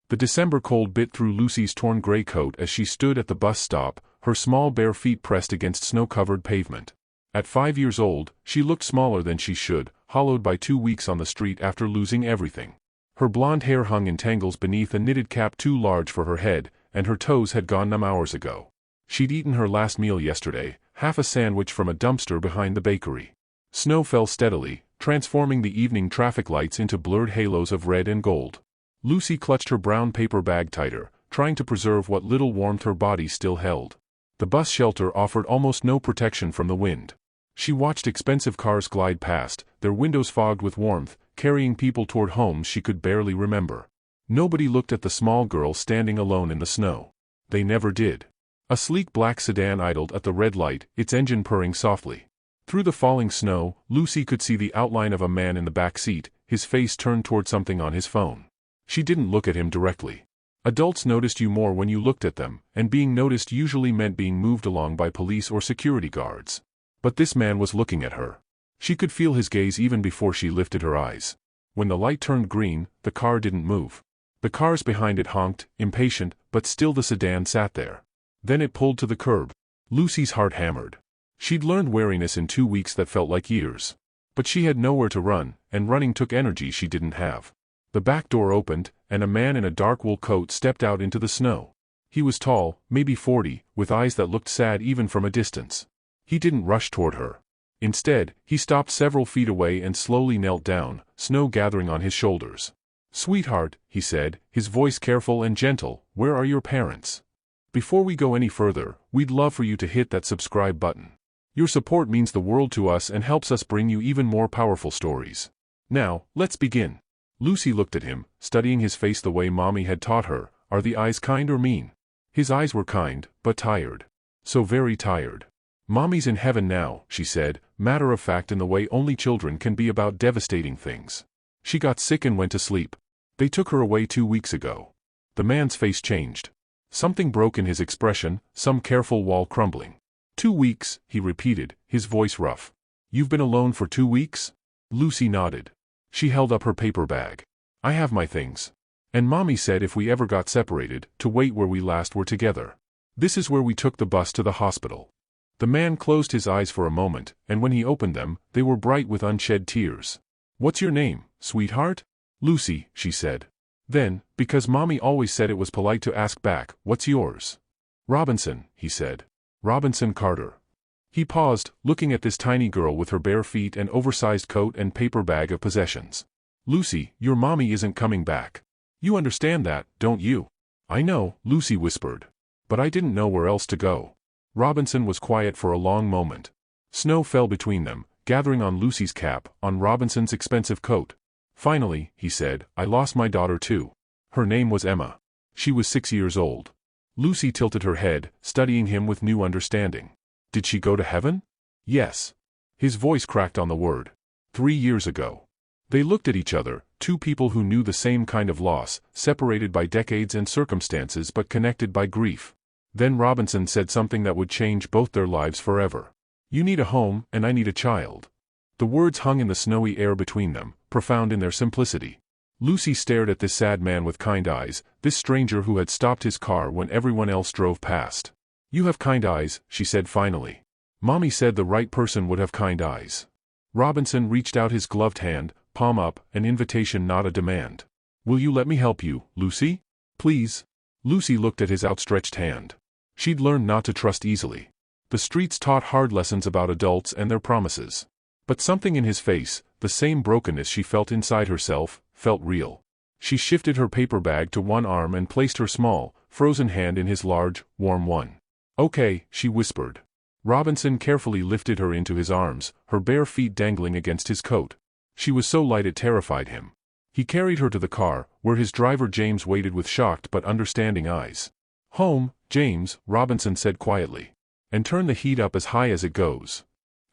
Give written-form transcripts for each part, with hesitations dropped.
The December cold bit through Lucy's torn gray coat as she stood at the bus stop, her small bare feet pressed against snow-covered pavement. At 5 years old, she looked smaller than she should, hollowed by 2 weeks on the street after losing everything. Her blonde hair hung in tangles beneath a knitted cap too large for her head, and her toes had gone numb hours ago. She'd eaten her last meal yesterday, half a sandwich from a dumpster behind the bakery. Snow fell steadily, transforming the evening traffic lights into blurred halos of red and gold. Lucy clutched her brown paper bag tighter, trying to preserve what little warmth her body still held. The bus shelter offered almost no protection from the wind. She watched expensive cars glide past, their windows fogged with warmth, carrying people toward homes she could barely remember. Nobody looked at the small girl standing alone in the snow. They never did. A sleek black sedan idled at the red light, its engine purring softly. Through the falling snow, Lucy could see the outline of a man in the back seat, his face turned toward something on his phone. She didn't look at him directly. Adults noticed you more when you looked at them, and being noticed usually meant being moved along by police or security guards. But this man was looking at her. She could feel his gaze even before she lifted her eyes. When the light turned green, the car didn't move. The cars behind it honked, impatient, but still the sedan sat there. Then it pulled to the curb. Lucy's heart hammered. She'd learned wariness in 2 weeks that felt like years. But she had nowhere to run, and running took energy she didn't have. The back door opened, and a man in a dark wool coat stepped out into the snow. He was tall, maybe 40, with eyes that looked sad even from a distance. He didn't rush toward her. Instead, he stopped several feet away and slowly knelt down, snow gathering on his shoulders. "Sweetheart," he said, his voice careful and gentle, "where are your parents? Before we go any further, we'd love for you to hit that subscribe button. Your support means the world to us and helps us bring you even more powerful stories. Now, let's begin." Lucy looked at him, studying his face the way Mommy had taught her. Are the eyes kind or mean? His eyes were kind, but tired. So very tired. "Mommy's in heaven now," she said, matter of fact in the way only children can be about devastating things. "She got sick and went to sleep. They took her away 2 weeks ago." The man's face changed. Something broke in his expression, some careful wall crumbling. 2 weeks, he repeated, his voice rough. "You've been alone for 2 weeks?" Lucy nodded. She held up her paper bag. "I have my things. And Mommy said if we ever got separated, to wait where we last were together. This is where we took the bus to the hospital." The man closed his eyes for a moment, and when he opened them, they were bright with unshed tears. "What's your name, sweetheart?" "Lucy," she said. Then, because Mommy always said it was polite to ask back, "What's yours?" "Robinson," he said. "Robinson Carter." He paused, looking at this tiny girl with her bare feet and oversized coat and paper bag of possessions. "Lucy, your mommy isn't coming back. You understand that, don't you?" "I know," Lucy whispered. "But I didn't know where else to go." Robinson was quiet for a long moment. Snow fell between them, gathering on Lucy's cap, on Robinson's expensive coat. "Finally," he said, "I lost my daughter too. Her name was Emma. She was 6 years old." Lucy tilted her head, studying him with new understanding. "Did she go to heaven?" "Yes." His voice cracked on the word. 3 years ago. They looked at each other, two people who knew the same kind of loss, separated by decades and circumstances but connected by grief. Then Robinson said something that would change both their lives forever. "You need a home, and I need a child." The words hung in the snowy air between them, profound in their simplicity. Lucy stared at this sad man with kind eyes, this stranger who had stopped his car when everyone else drove past. "You have kind eyes," she said finally. "Mommy said the right person would have kind eyes." Robinson reached out his gloved hand, palm up, an invitation not a demand. "Will you let me help you, Lucy? Please?" Lucy looked at his outstretched hand. She'd learned not to trust easily. The streets taught hard lessons about adults and their promises. But something in his face, the same brokenness she felt inside herself, felt real. She shifted her paper bag to one arm and placed her small, frozen hand in his large, warm one. "Okay," she whispered. Robinson carefully lifted her into his arms, her bare feet dangling against his coat. She was so light it terrified him. He carried her to the car, where his driver James waited with shocked but understanding eyes. "Home, James," Robinson said quietly. "And turn the heat up as high as it goes."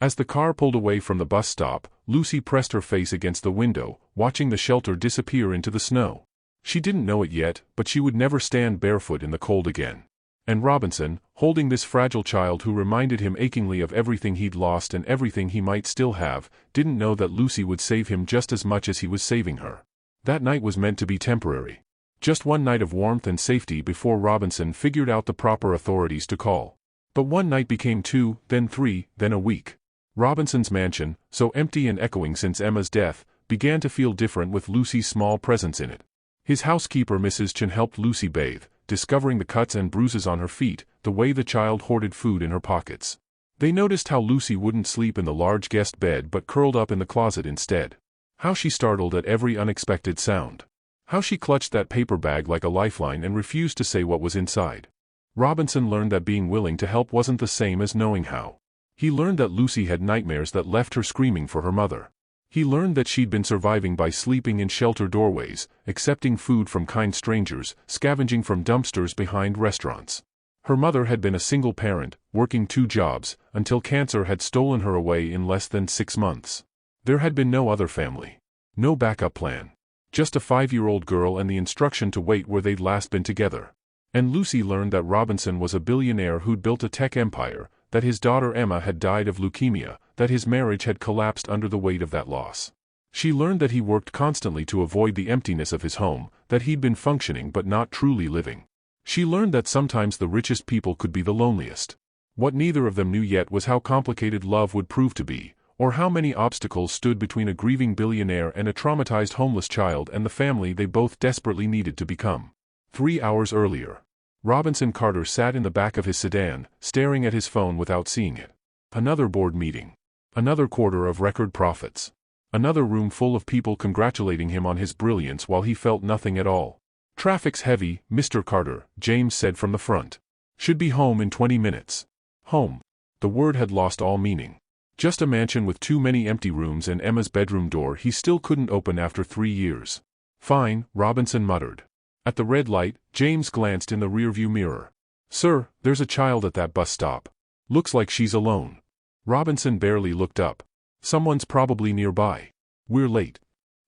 As the car pulled away from the bus stop, Lucy pressed her face against the window, watching the shelter disappear into the snow. She didn't know it yet, but she would never stand barefoot in the cold again. And Robinson, holding this fragile child who reminded him achingly of everything he'd lost and everything he might still have, didn't know that Lucy would save him just as much as he was saving her. That night was meant to be temporary. Just one night of warmth and safety before Robinson figured out the proper authorities to call. But one night became 2, then 3, then a week. Robinson's mansion, so empty and echoing since Emma's death, began to feel different with Lucy's small presence in it. His housekeeper Mrs. Chen helped Lucy bathe, discovering the cuts and bruises on her feet, the way the child hoarded food in her pockets. They noticed how Lucy wouldn't sleep in the large guest bed but curled up in the closet instead. How she startled at every unexpected sound. How she clutched that paper bag like a lifeline and refused to say what was inside. Robinson learned that being willing to help wasn't the same as knowing how. He learned that Lucy had nightmares that left her screaming for her mother. He learned that she'd been surviving by sleeping in shelter doorways, accepting food from kind strangers, scavenging from dumpsters behind restaurants. Her mother had been a single parent, working 2 jobs, until cancer had stolen her away in less than 6 months. There had been no other family. No backup plan. Just a 5-year-old girl and the instruction to wait where they'd last been together. And Lucy learned that Robinson was a billionaire who'd built a tech empire, that his daughter Emma had died of leukemia, that his marriage had collapsed under the weight of that loss. She learned that he worked constantly to avoid the emptiness of his home, that he'd been functioning but not truly living. She learned that sometimes the richest people could be the loneliest. What neither of them knew yet was how complicated love would prove to be, or how many obstacles stood between a grieving billionaire and a traumatized homeless child and the family they both desperately needed to become. 3 hours earlier, Robinson Carter sat in the back of his sedan, staring at his phone without seeing it. Another board meeting. Another quarter of record profits. Another room full of people congratulating him on his brilliance while he felt nothing at all. "Traffic's heavy, Mr. Carter," James said from the front. "Should be home in 20 minutes. Home. The word had lost all meaning. Just a mansion with too many empty rooms and Emma's bedroom door he still couldn't open after 3 years. "Fine," Robinson muttered. At the red light, James glanced in the rearview mirror. "Sir, there's a child at that bus stop. Looks like she's alone." Robinson barely looked up. "Someone's probably nearby. We're late."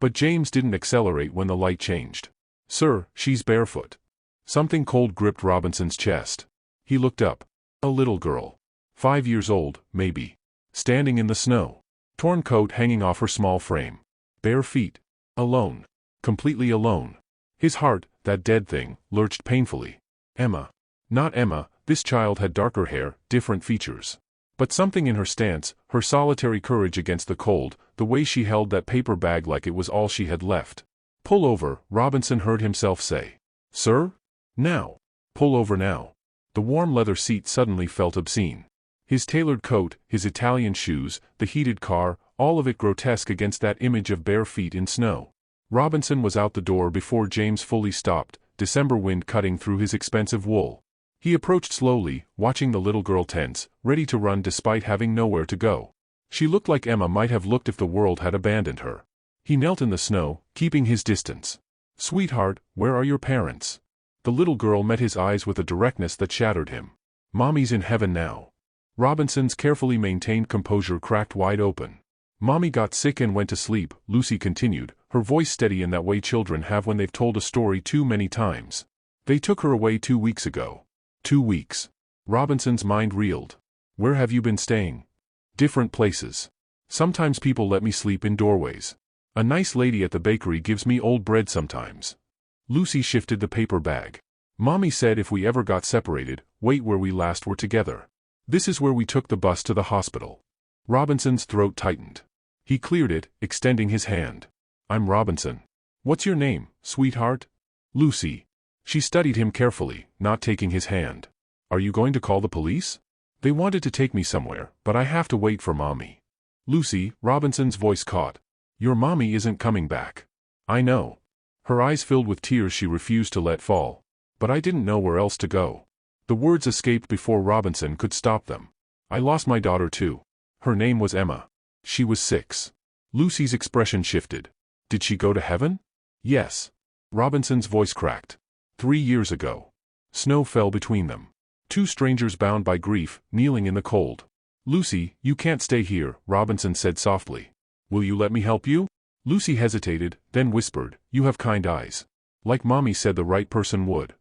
But James didn't accelerate when the light changed. "Sir, she's barefoot." Something cold gripped Robinson's chest. He looked up. A little girl. 5 years old, maybe. Standing in the snow. Torn coat hanging off her small frame. Bare feet. Alone. Completely alone. His heart, that dead thing, lurched painfully. Emma. Not Emma, this child had darker hair, different features. But something in her stance, her solitary courage against the cold, the way she held that paper bag like it was all she had left. "Pull over," Robinson heard himself say. "Sir? Now. Pull over now." The warm leather seat suddenly felt obscene. His tailored coat, his Italian shoes, the heated car, all of it grotesque against that image of bare feet in snow. Robinson was out the door before James fully stopped, December wind cutting through his expensive wool. He approached slowly, watching the little girl tense, ready to run despite having nowhere to go. She looked like Emma might have looked if the world had abandoned her. He knelt in the snow, keeping his distance. "Sweetheart, where are your parents?" The little girl met his eyes with a directness that shattered him. "Mommy's in heaven now." Robinson's carefully maintained composure cracked wide open. "Mommy got sick and went to sleep," Lucy continued, her voice steady in that way children have when they've told a story too many times. "They took her away 2 weeks ago." 2 weeks. Robinson's mind reeled. "Where have you been staying?" "Different places. Sometimes people let me sleep in doorways. A nice lady at the bakery gives me old bread sometimes." Lucy shifted the paper bag. "Mommy said if we ever got separated, wait where we last were together. This is where we took the bus to the hospital." Robinson's throat tightened. He cleared it, extending his hand. "I'm Robinson. What's your name, sweetheart?" "Lucy." She studied him carefully, not taking his hand. "Are you going to call the police?" "They wanted to take me somewhere, but I have to wait for Mommy." "Lucy," Robinson's voice caught. "Your mommy isn't coming back." "I know." Her eyes filled with tears she refused to let fall. "But I didn't know where else to go." The words escaped before Robinson could stop them. "I lost my daughter too. Her name was Emma. She was 6. Lucy's expression shifted. "Did she go to heaven?" "Yes." Robinson's voice cracked. 3 years ago. Snow fell between them. 2 strangers bound by grief, kneeling in the cold. "Lucy, you can't stay here," Robinson said softly. "Will you let me help you?" Lucy hesitated, then whispered, "You have kind eyes. Like Mommy said the right person would."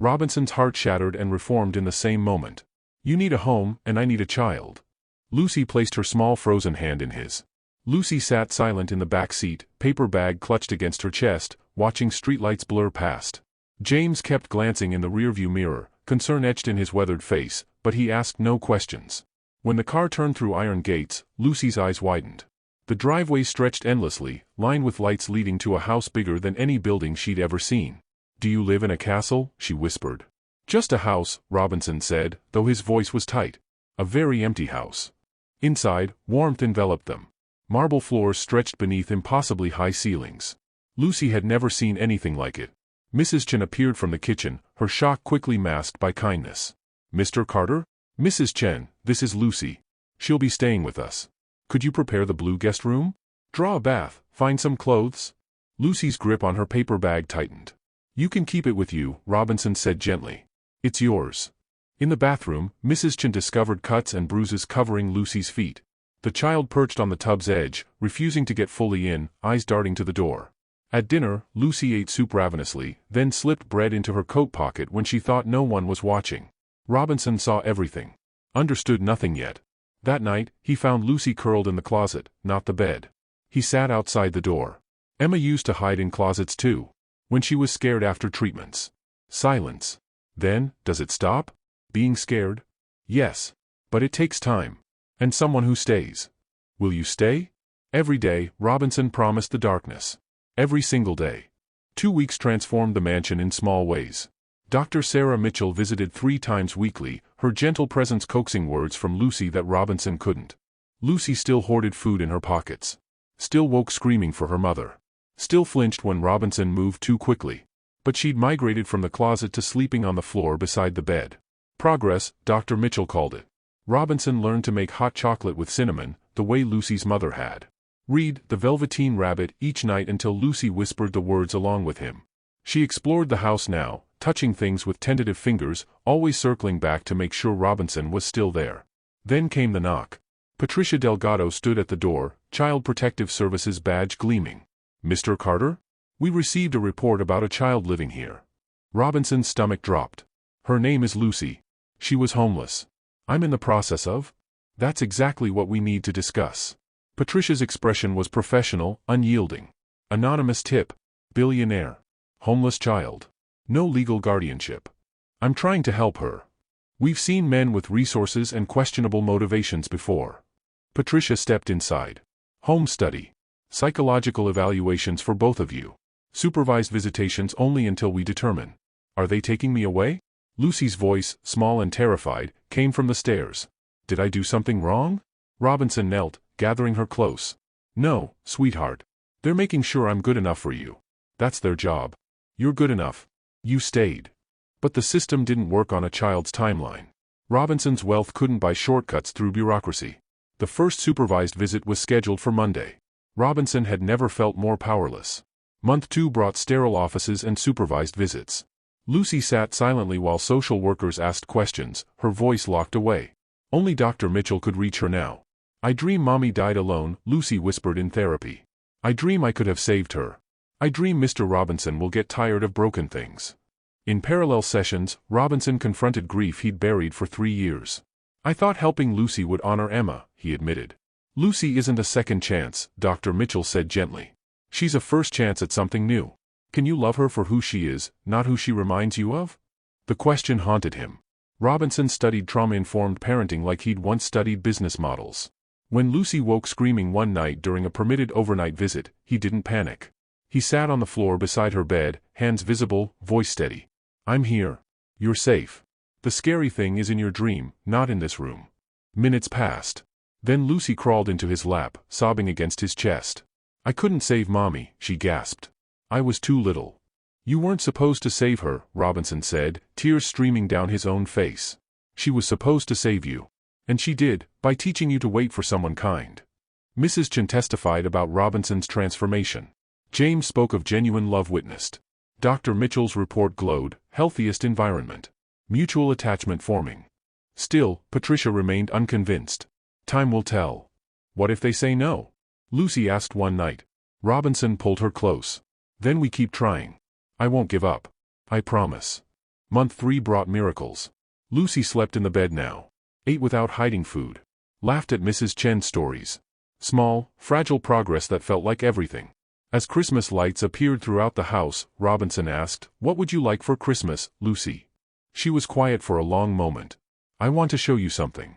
Robinson's heart shattered and reformed in the same moment. "You need a home, and I need a child." Lucy placed her small frozen hand in his. Lucy sat silent in the back seat, paper bag clutched against her chest, watching streetlights blur past. James kept glancing in the rearview mirror, concern etched in his weathered face, but he asked no questions. When the car turned through iron gates, Lucy's eyes widened. The driveway stretched endlessly, lined with lights leading to a house bigger than any building she'd ever seen. "Do you live in a castle?" she whispered. "Just a house," Robinson said, though his voice was tight. "A very empty house." Inside, warmth enveloped them. Marble floors stretched beneath impossibly high ceilings. Lucy had never seen anything like it. Mrs. Chen appeared from the kitchen, her shock quickly masked by kindness. "Mr. Carter?" "Mrs. Chen, this is Lucy. She'll be staying with us. Could you prepare the blue guest room? Draw a bath, find some clothes?" Lucy's grip on her paper bag tightened. "You can keep it with you," Robinson said gently. "It's yours." In the bathroom, Mrs. Chen discovered cuts and bruises covering Lucy's feet. The child perched on the tub's edge, refusing to get fully in, eyes darting to the door. At dinner, Lucy ate soup ravenously, then slipped bread into her coat pocket when she thought no one was watching. Robinson saw everything. Understood nothing yet. That night, he found Lucy curled in the closet, not the bed. He sat outside the door. Emma used to hide in closets too. When she was scared after treatments. Silence. Then, does it stop? Being scared? Yes. But it takes time. And someone who stays. Will you stay? Every day, Robinson promised the darkness. Every single day. 2 weeks transformed the mansion in small ways. Dr. Sarah Mitchell visited 3 times weekly, her gentle presence coaxing words from Lucy that Robinson couldn't. Lucy still hoarded food in her pockets. Still woke screaming for her mother. Still flinched when Robinson moved too quickly. But she'd migrated from the closet to sleeping on the floor beside the bed. Progress, Dr. Mitchell called it. Robinson learned to make hot chocolate with cinnamon, the way Lucy's mother had. Read The Velveteen Rabbit each night until Lucy whispered the words along with him. She explored the house now, touching things with tentative fingers, always circling back to make sure Robinson was still there. Then came the knock. Patricia Delgado stood at the door, Child Protective Services badge gleaming. "Mr. Carter? We received a report about a child living here." Robinson's stomach dropped. "Her name is Lucy. She was homeless. I'm in the process of?" "That's exactly what we need to discuss." Patricia's expression was professional, unyielding. "Anonymous tip. Billionaire. Homeless child. No legal guardianship. I'm trying to help her. We've seen men with resources and questionable motivations before." Patricia stepped inside. "Home study. Psychological evaluations for both of you. Supervised visitations only until we determine. Are they taking me away?" Lucy's voice, small and terrified, came from the stairs. "Did I do something wrong?" Robinson knelt, gathering her close. "No, sweetheart. They're making sure I'm good enough for you. That's their job. You're good enough. You stayed." But the system didn't work on a child's timeline. Robinson's wealth couldn't buy shortcuts through bureaucracy. The first supervised visit was scheduled for Monday. Robinson had never felt more powerless. Month 2 brought sterile offices and supervised visits. Lucy sat silently while social workers asked questions, her voice locked away. Only Dr. Mitchell could reach her now. "I dream Mommy died alone," Lucy whispered in therapy. "I dream I could have saved her. I dream Mr. Robinson will get tired of broken things." In parallel sessions, Robinson confronted grief he'd buried for 3 years. "I thought helping Lucy would honor Emma," he admitted. "Lucy isn't a second chance," Dr. Mitchell said gently. "She's a first chance at something new. Can you love her for who she is, not who she reminds you of?" The question haunted him. Robinson studied trauma-informed parenting like he'd once studied business models. When Lucy woke screaming one night during a permitted overnight visit, he didn't panic. He sat on the floor beside her bed, hands visible, voice steady. "I'm here. You're safe. The scary thing is in your dream, not in this room." Minutes passed. Then Lucy crawled into his lap, sobbing against his chest. "I couldn't save Mommy," she gasped. "I was too little." "You weren't supposed to save her," Robinson said, tears streaming down his own face. "She was supposed to save you. And she did, by teaching you to wait for someone kind." Mrs. Chen testified about Robinson's transformation. James spoke of genuine love witnessed. Dr. Mitchell's report glowed, healthiest environment. Mutual attachment forming. Still, Patricia remained unconvinced. "Time will tell." "What if they say no?" Lucy asked one night. Robinson pulled her close. "Then we keep trying. I won't give up. I promise." Month 3 brought miracles. Lucy slept in the bed now. Ate without hiding food. Laughed at Mrs. Chen's stories. Small, fragile progress that felt like everything. As Christmas lights appeared throughout the house, Robinson asked, "What would you like for Christmas, Lucy?" She was quiet for a long moment. "I want to show you something."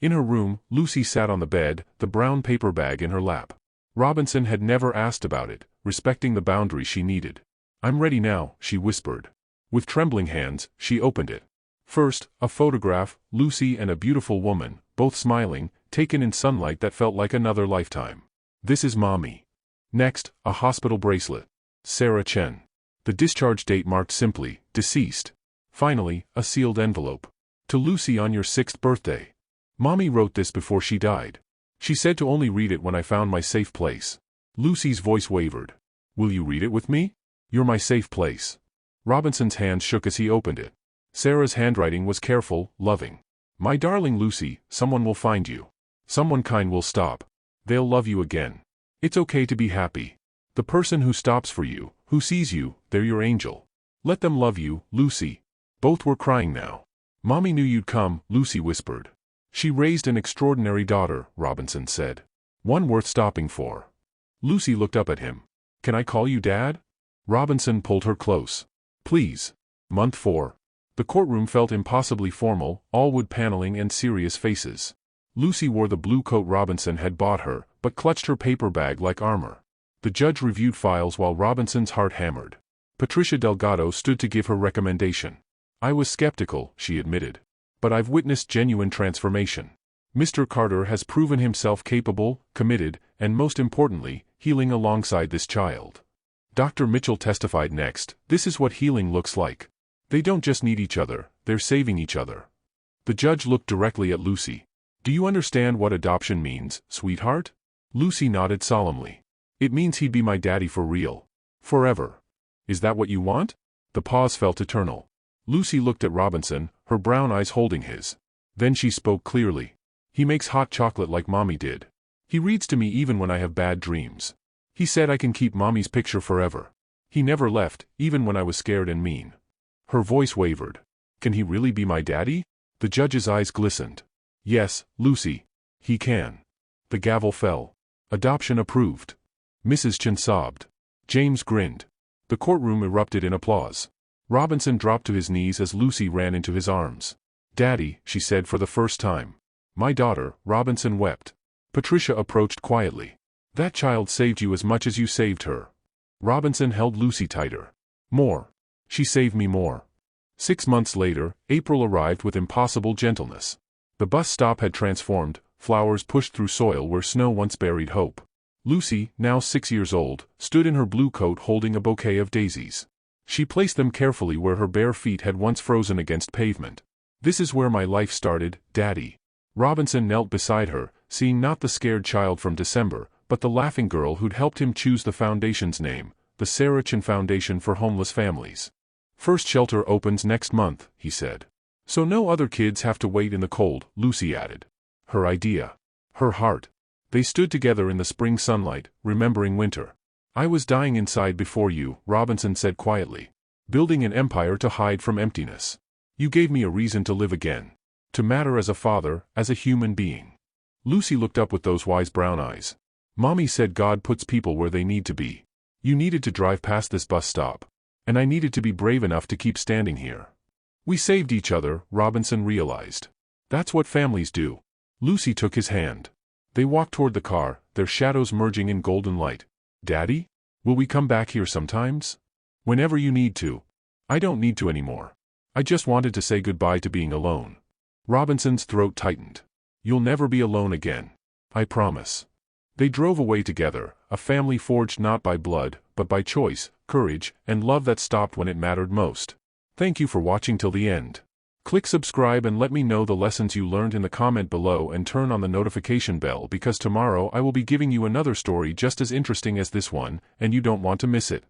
In her room, Lucy sat on the bed, the brown paper bag in her lap. Robinson had never asked about it, respecting the boundary she needed. "I'm ready now," she whispered. With trembling hands, she opened it. First, a photograph, Lucy and a beautiful woman, both smiling, taken in sunlight that felt like another lifetime. "This is Mommy." Next, a hospital bracelet. Sarah Chen. The discharge date marked simply, "Deceased." Finally, a sealed envelope. "To Lucy on your 6th birthday. Mommy wrote this before she died. She said to only read it when I found my safe place." Lucy's voice wavered. "Will you read it with me? You're my safe place." Robinson's hand shook as he opened it. Sarah's handwriting was careful, loving. "My darling Lucy, someone will find you. Someone kind will stop. They'll love you again. It's okay to be happy. The person who stops for you, who sees you, they're your angel. Let them love you, Lucy." Both were crying now. "Mommy knew you'd come," Lucy whispered. "She raised an extraordinary daughter," Robinson said. "One worth stopping for." Lucy looked up at him. "Can I call you Dad?" Robinson pulled her close. "Please." Month 4. The courtroom felt impossibly formal, all wood paneling and serious faces. Lucy wore the blue coat Robinson had bought her, but clutched her paper bag like armor. The judge reviewed files while Robinson's heart hammered. Patricia Delgado stood to give her recommendation. "I was skeptical," she admitted. "But I've witnessed genuine transformation. Mr. Carter has proven himself capable, committed, and most importantly, healing alongside this child." Dr. Mitchell testified next. "This is what healing looks like. They don't just need each other, they're saving each other." The judge looked directly at Lucy. "Do you understand what adoption means, sweetheart?" Lucy nodded solemnly. "It means he'd be my daddy for real. Forever. Is that what you want?" The pause felt eternal. Lucy looked at Robinson, her brown eyes holding his. Then she spoke clearly. "He makes hot chocolate like Mommy did. He reads to me even when I have bad dreams. He said I can keep Mommy's picture forever. He never left, even when I was scared and mean." Her voice wavered. "Can he really be my daddy?" The judge's eyes glistened. "Yes, Lucy. He can." The gavel fell. "Adoption approved." Mrs. Chen sobbed. James grinned. The courtroom erupted in applause. Robinson dropped to his knees as Lucy ran into his arms. "Daddy," she said for the first time. "My daughter," Robinson wept. Patricia approached quietly. "That child saved you as much as you saved her." Robinson held Lucy tighter. "More. She saved me more." 6 months later, April arrived with impossible gentleness. The bus stop had transformed, flowers pushed through soil where snow once buried hope. Lucy, now 6 years old, stood in her blue coat holding a bouquet of daisies. She placed them carefully where her bare feet had once frozen against pavement. "This is where my life started, Daddy." Robinson knelt beside her, seeing not the scared child from December, but the laughing girl who'd helped him choose the foundation's name, the Sarah Chen Foundation for Homeless Families. "First shelter opens next month," he said. "So no other kids have to wait in the cold," Lucy added. Her idea. Her heart. They stood together in the spring sunlight, remembering winter. "I was dying inside before you," Robinson said quietly. "Building an empire to hide from emptiness. You gave me a reason to live again. To matter as a father, as a human being." Lucy looked up with those wise brown eyes. "Mommy said God puts people where they need to be. You needed to drive past this bus stop. And I needed to be brave enough to keep standing here. We saved each other," Robinson realized. "That's what families do." Lucy took his hand. They walked toward the car, their shadows merging in golden light. "Daddy? Will we come back here sometimes?" "Whenever you need to." "I don't need to anymore. I just wanted to say goodbye to being alone." Robinson's throat tightened. "You'll never be alone again. I promise." They drove away together, a family forged not by blood, but by choice, courage, and love that stopped when it mattered most. Thank you for watching till the end. Click subscribe and let me know the lessons you learned in the comment below, and turn on the notification bell because tomorrow I will be giving you another story just as interesting as this one, and you don't want to miss it.